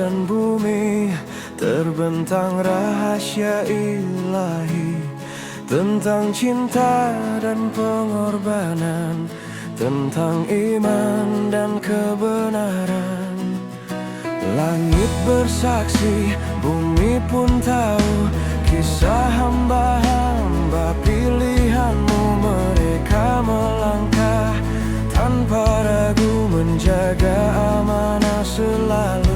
dan bumi, terbentang rahasia ilahi tentang cinta dan pengorbanan, tentang iman dan kebenaran. Langit bersaksi, bumi pun tahu kisah hamba-hamba pilihanmu. Mereka melangkah tanpa ragu, menjaga amanah selalu.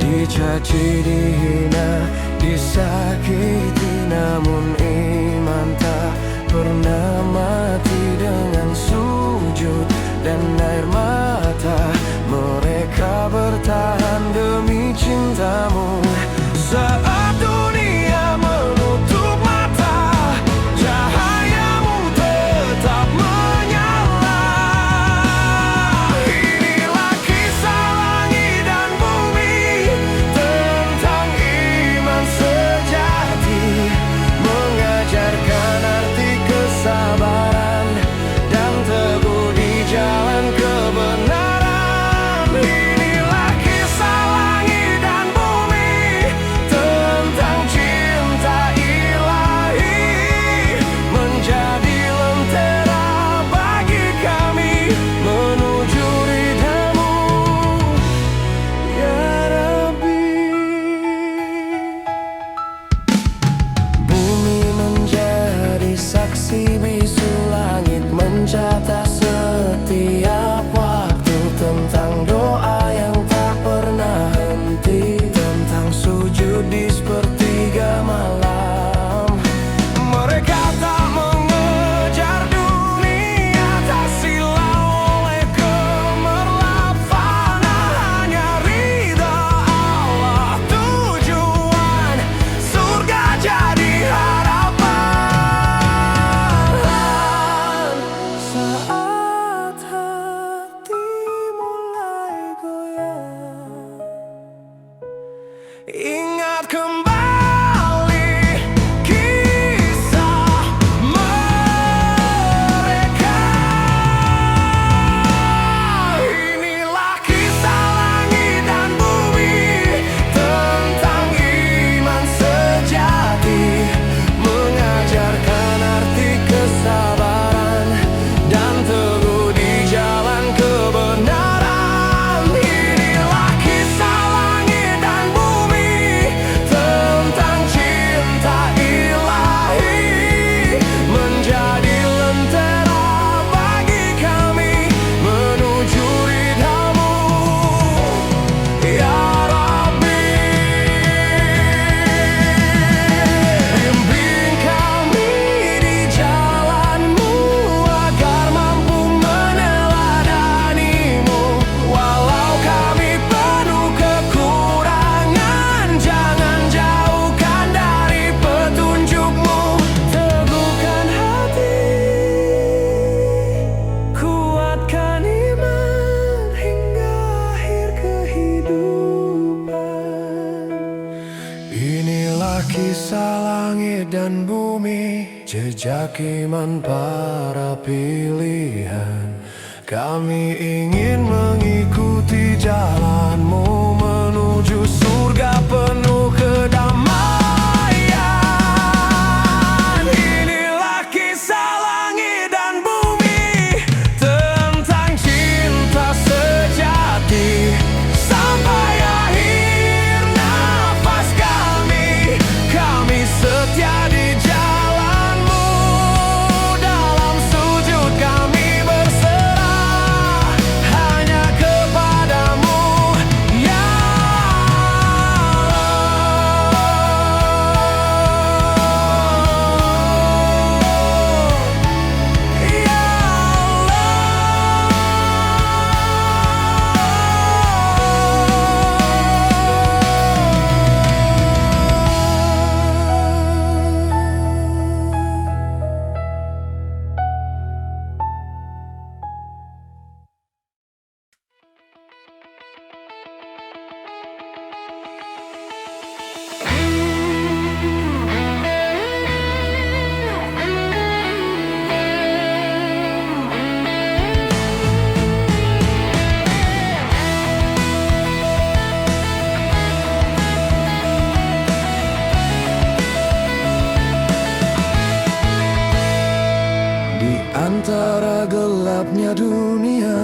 Dicaci, dihina, disakiti, namun iman tak pernah mati. Dengan sujud dan air mata, mereka bertahan demi cintamu. Saat dunia menutup mata, cahayamu tetap menyala. Inilah kisah langit dan bumi, tentang iman sejati, mengajarkan arti kesabaran dan teguh di jalan kebenaran. Inilah kisah langit dan bumi, tentang cinta ilahi, menjadi lentera bagi kami menuju ridhamu, ya Rabbi. Bumi menjadi saksi bisu, langit mencatat setiap waktu, tentang doa yang tak pernah henti, tentang sujud di sepertiga malam. Mereka tak mengejar dunia, tak silau oleh gemerlap fana, hanya ridha Allah tujuan, surga jadi harapan. Saat hati mulai goyang, ingat kembali kisah mereka. Inilah kisah langit dan bumi, tentang iman sejati, mengajarkan arti kesabaran dan teguh di jalan kebenaran. Inilah kisah langit dan bumi, tentang cinta ilahi, menjadi lentera bagi kami menuju ridhamu, ya Rabbi. Bimbing kami di jalanmu, agar mampu meneladanimu. Walau kami penuh kekurangan, jangan jauhkan dari petunjukmu. Teguhkan hati, kuatkan iman hingga akhir kehidupan. Inilah kisah langit dan bumi, jejak iman para pilihan. Kami ingin mengikuti jalanmu menuju surga penuh kedamaian. Inilah kisah langit dan bumi, tentang cinta sejati, sampai akhir nafas kami, kami setia di jalanmu. Dalam sujud kami berserah hanya kepadamu, Di antara gelapnya dunia,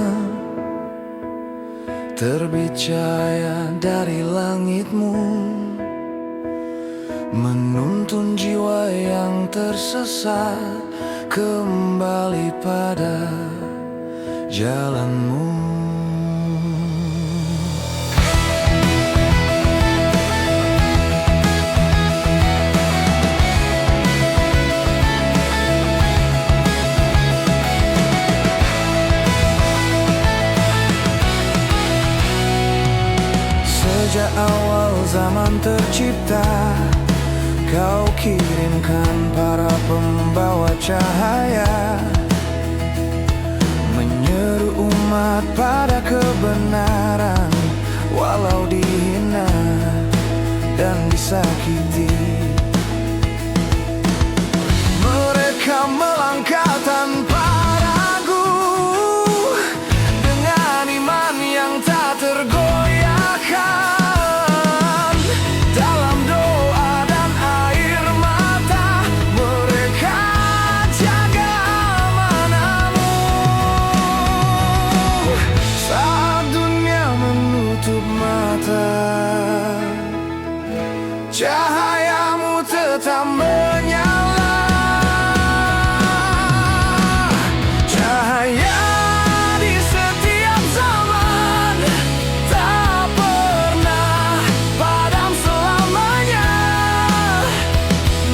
terbit cahaya dari langitmu, menuntun jiwa yang tersesat kembali pada jalanmu. Sejak awal zaman tercipta, Kau kirimkan para pembawa cahaya, menyeru umat pada kebenaran, walau dihina dan disakiti. Mereka melangkah tanpa ragu, dengan iman yang tak tergoyahkan. Cahayamu tetap menyala, cahaya di setiap zaman, tak pernah padam selamanya,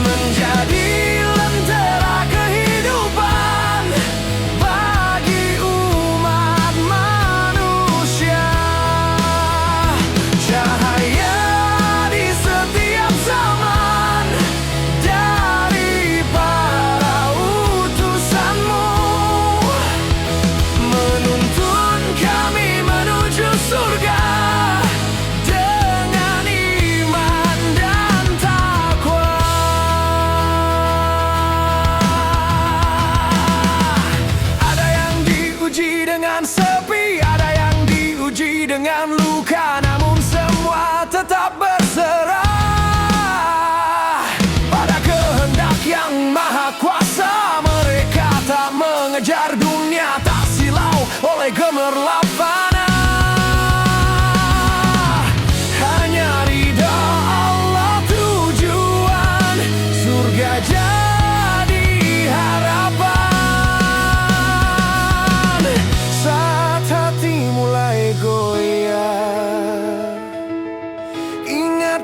menjadi lentera kehidupan bagi umat manusia. Cahaya dengan sepi, ada yang diuji dengan luka, namun semua tetap berserah pada kehendak yang maha kuasa. Mereka tak mengejar dunia, tak silau oleh gemerlap fana. Hanya ridha Allah tujuan, surga jadi harapan.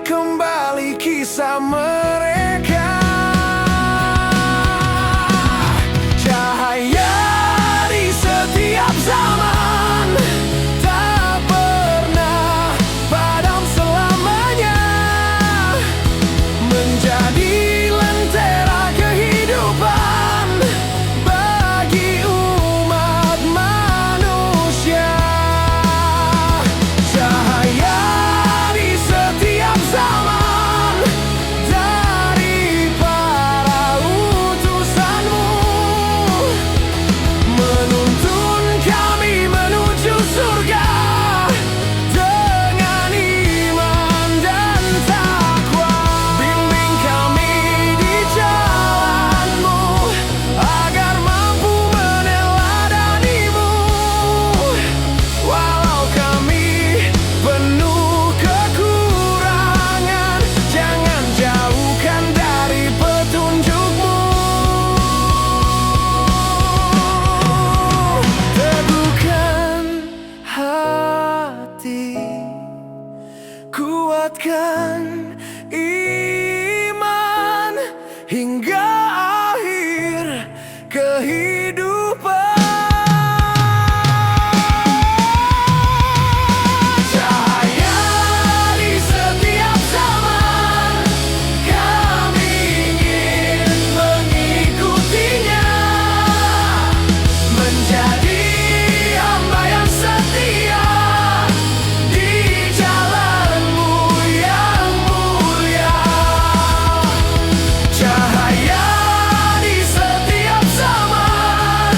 Kembali kisah mereka, cahaya di setiap zaman, tak pernah padam selamanya, menjadi lentera kehidupan bagi umat manusia. Cahaya kuatkan iman hingga akhir kehidupan. Cahaya di setiap zaman, kami ingin mengikutinya, menjadi hamba yang setia di jalan-Mu yang mulia. Cahaya di setiap zaman,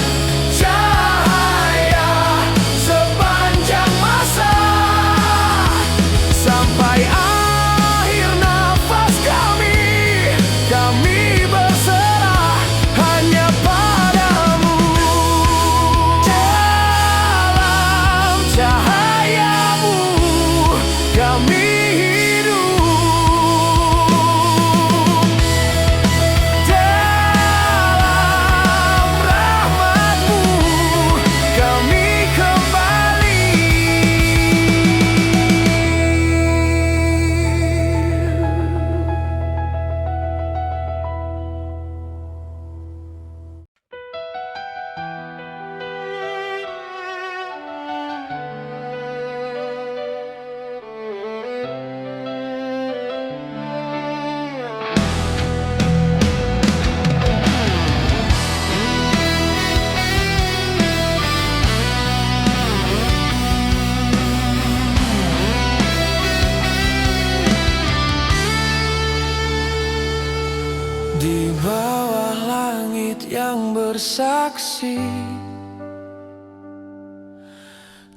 bersaksi,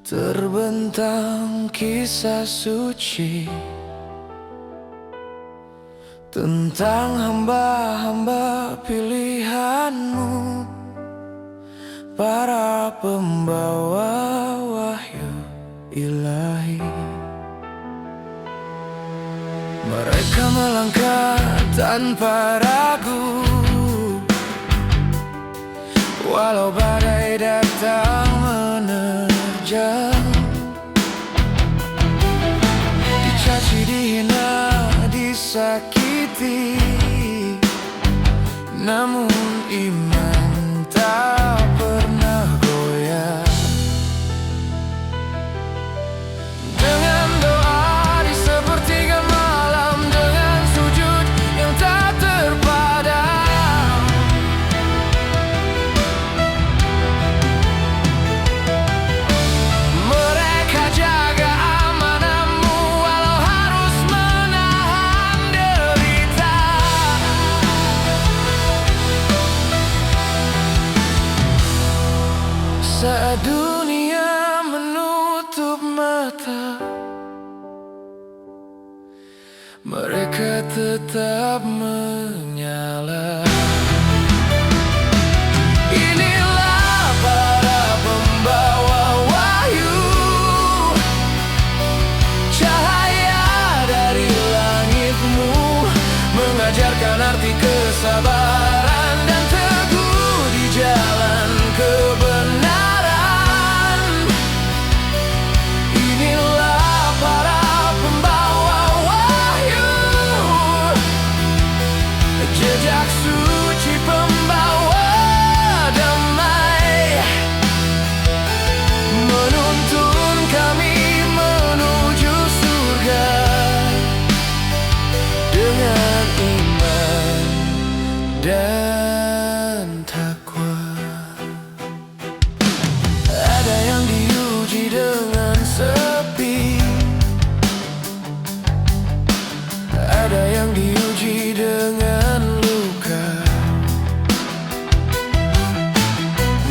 terbentang kisah suci tentang hamba-hamba pilihan-Mu, para pembawa wahyu ilahi. Mereka melangkah tanpa ragu, walau badai datang menerjang. Dicaci, dihina, disakiti, namun iman tak pernah goyah. Dengan doa di sepertiga malam, dengan sujud yang tak terpadam, mereka jaga amanah-Mu walau harus menahan derita. Saat dunia menutup mata, mereka tetap menyala. Inilah para pembawa wahyu, cahaya dari langit-Mu, mengajarkan arti kesabaran dan teguh di jalan kebenaran. Inilah para pembawa wahyu, jejak suci pembawa damai, menuntun kami menuju surga dengan iman dan takwa. Ada yang diuji dengan sepi, ada yang diuji dengan luka,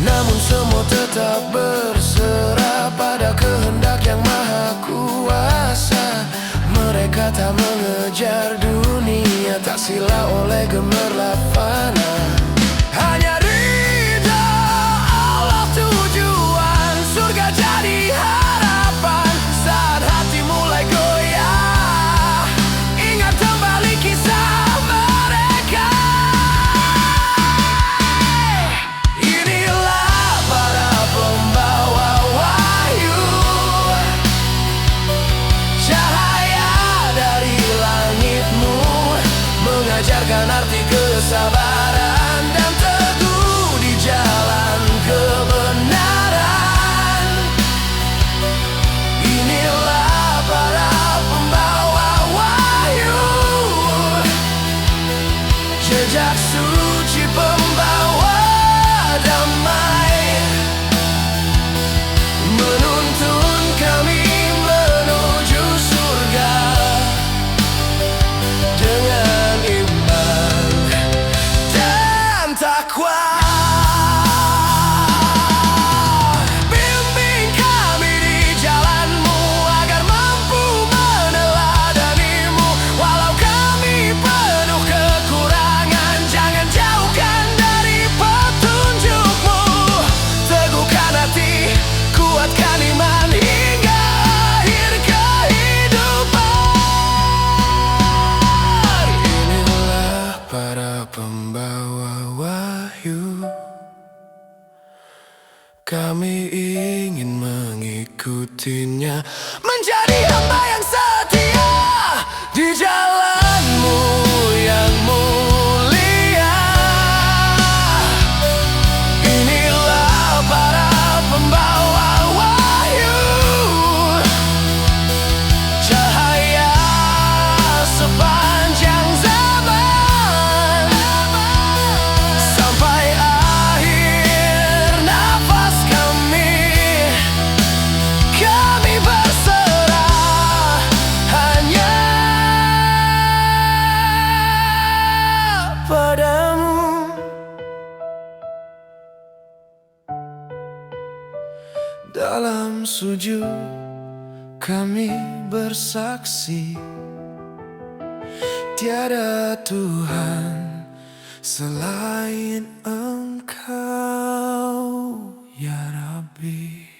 namun semua tetap berserah pada kehendak yang maha kuasa. Mereka tak mengejar dunia, tak sila oleh gemerlap fana. Hanya ridha Allah tujuan, surga jadi harapan. Saat hati mulai goyah, ingat kembali kisah mereka. Inilah para pembawa wahyu, cahaya dari langit-Mu, mengajarkan arti kesabaran dan teguh di jalan kebenaran. Inilah para pembawa wahyu, jejak suci pembawa damai, menuntun kami menuju surga dengan iman dan takwa. Bimbing kami di jalan-Mu agar mampu meneladani-Mu, walau kami penuh kekurangan, jangan jauhkan dari petunjuk-Mu. Teguhkan hati, kuatkan iman hingga akhir kehidupan. Inilah para pembawa wahyu, kami ingin mengikutinya, menjadi hamba yang setia di jalan-Mu yang mulia. Inilah para pembawa wahyu, cahaya sepanjang zaman, sampai akhir nafas kami berserah Dalam sujud kami bersaksi, tiada Tuhan selain Engkau, ya Rabbi.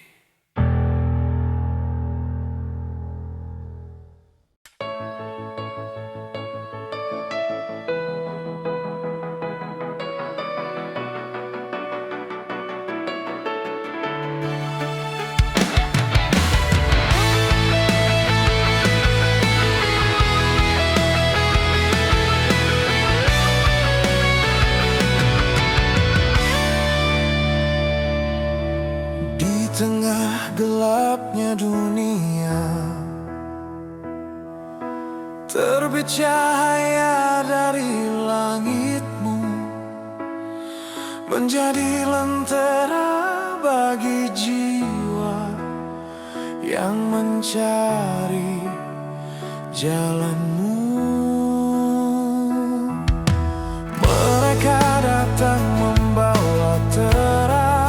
Di tengah gelapnya dunia, terbit cahaya dari langit-Mu, menjadi lentera bagi jiwa yang mencari jalan-Mu. Mereka datang membawa terang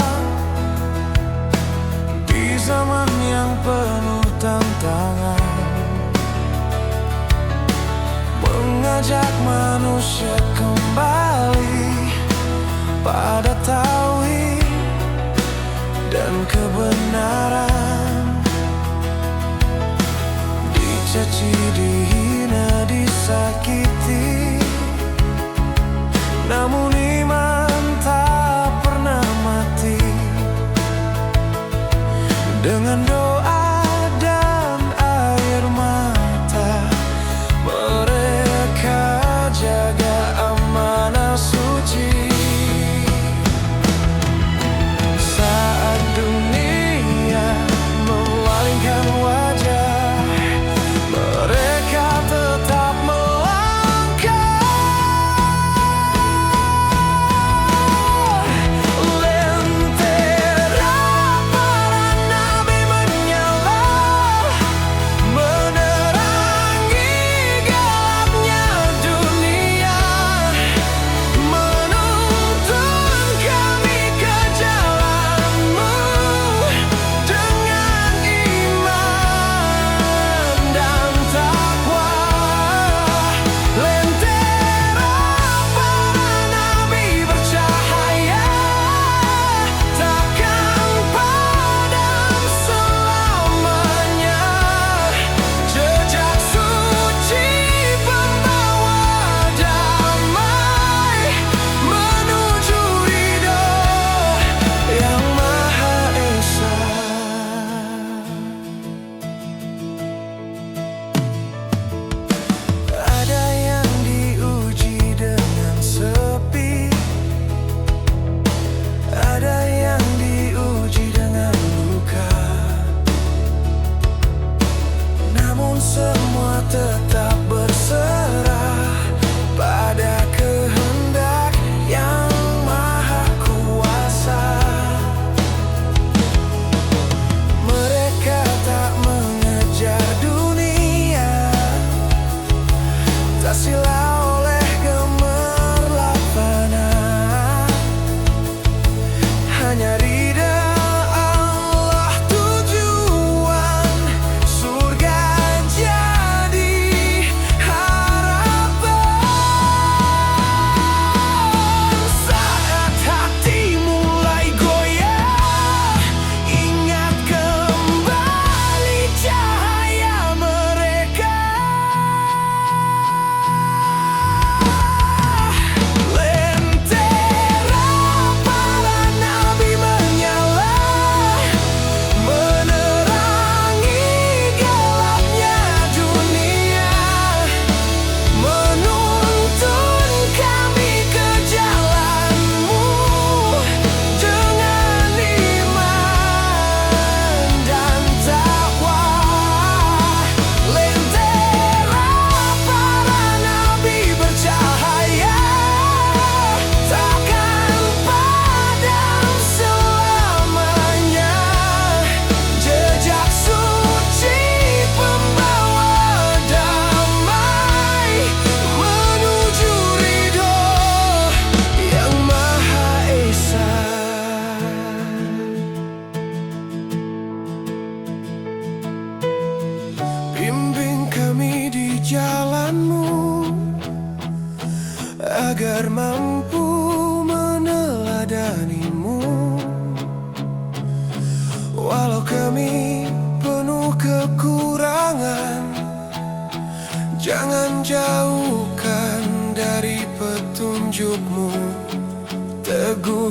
di zaman yang penuh tantangan, mengajak manusia kembali pada tauhid dan kebenaran. Dicaci, dihina, disakiti, namun iman tak pernah mati. Dengan doa dan air mata, mereka jaga amanah suci. Saat dunia memalingkan wajah, mereka tetap melangkah.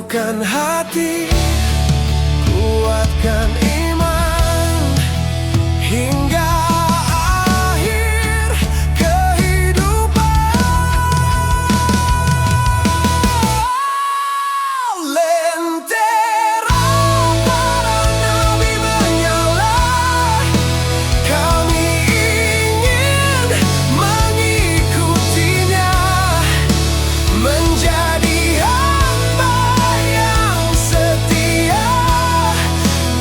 teguhkan hati, kuatkan iman hingga akhir kehidupan. Lentera para nabi menyala, kami ingin mengikutinya, menjadi hamba yang setia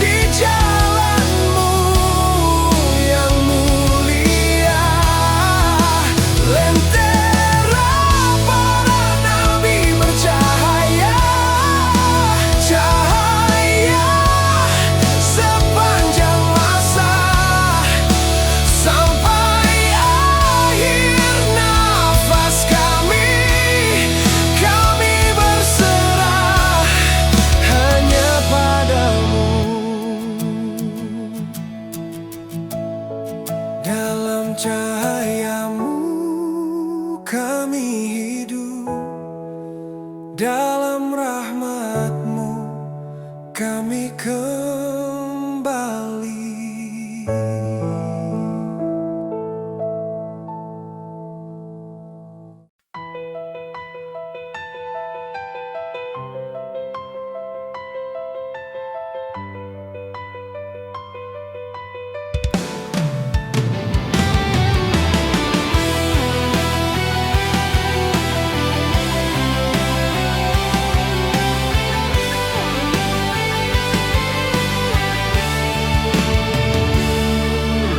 di jalan-Mu yang mulia. Lentera para nabi bercahaya, cahaya sepanjang masa, sampai akhir nafas kami berserah hanya padamu. Dalam cahaya-Mu kami hidup, dalam rahmat-Mu kami kembali.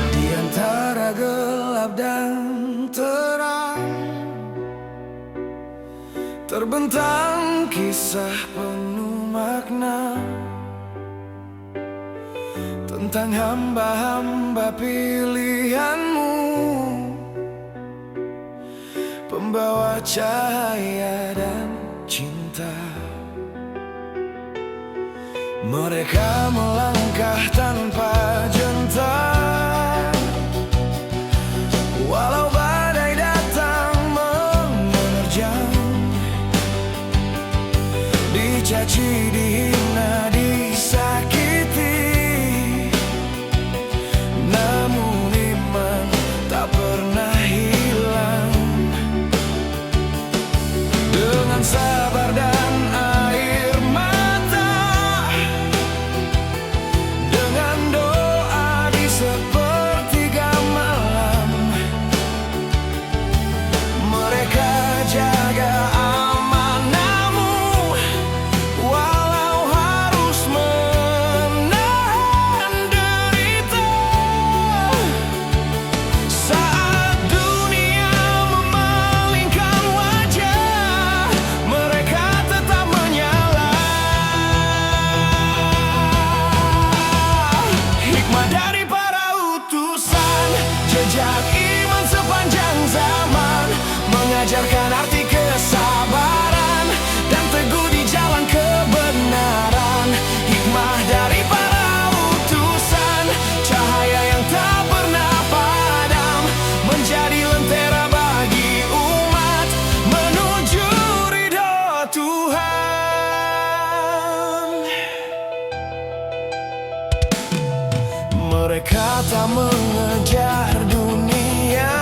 Di antara gelap dan terang, terbentang kisah penuh makna tentang hamba-hamba pilihan-Mu, pembawa cahaya dan cinta. Mereka melangkah tanpa jenta, walau badai datang menerjang, dicaci, dihina, disakiti, namun iman tak pernah hilang. Dengan sabar dan air mata, dengan doa di sepertiga malam, mereka jaga amanah-Mu, walau harus menahan derita. Saat dunia memalingkan wajah, mereka tetap menyala. Hikmah dari para utusan, jejak iman sepanjang zaman, mengajarkan arti kesabaran dan teguh di jalan kebenaran. Hikmah dari para utusan, cahaya yang tak pernah padam, menjadi lentera bagi umat menuju ridho Tuhan. Mereka tak mengejar dunia,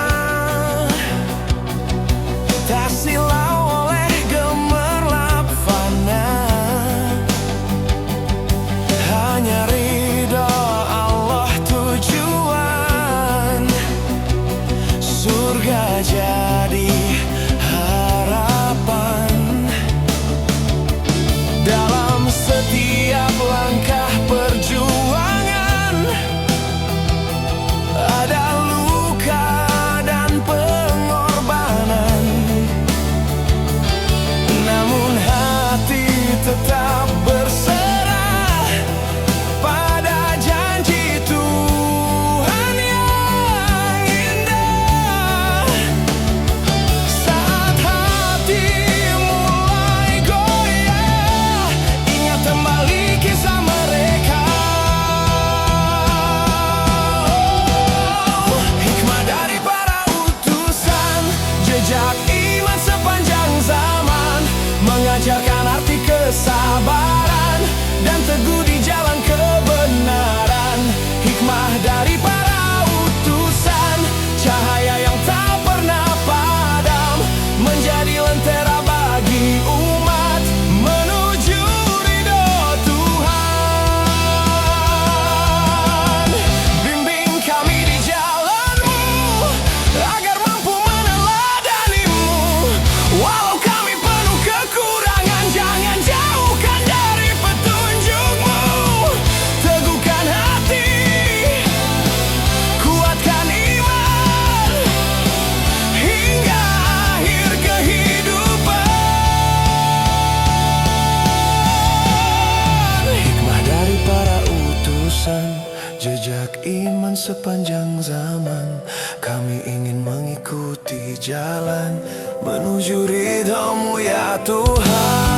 tak silau oleh gemerlap fana, hanya ridho Allah tujuan, surga jadi harapan. Dalam setiap langkah perjuangan ada sepanjang zaman. Kami ingin mengikuti jalan menuju ridho-Mu ya Tuhan.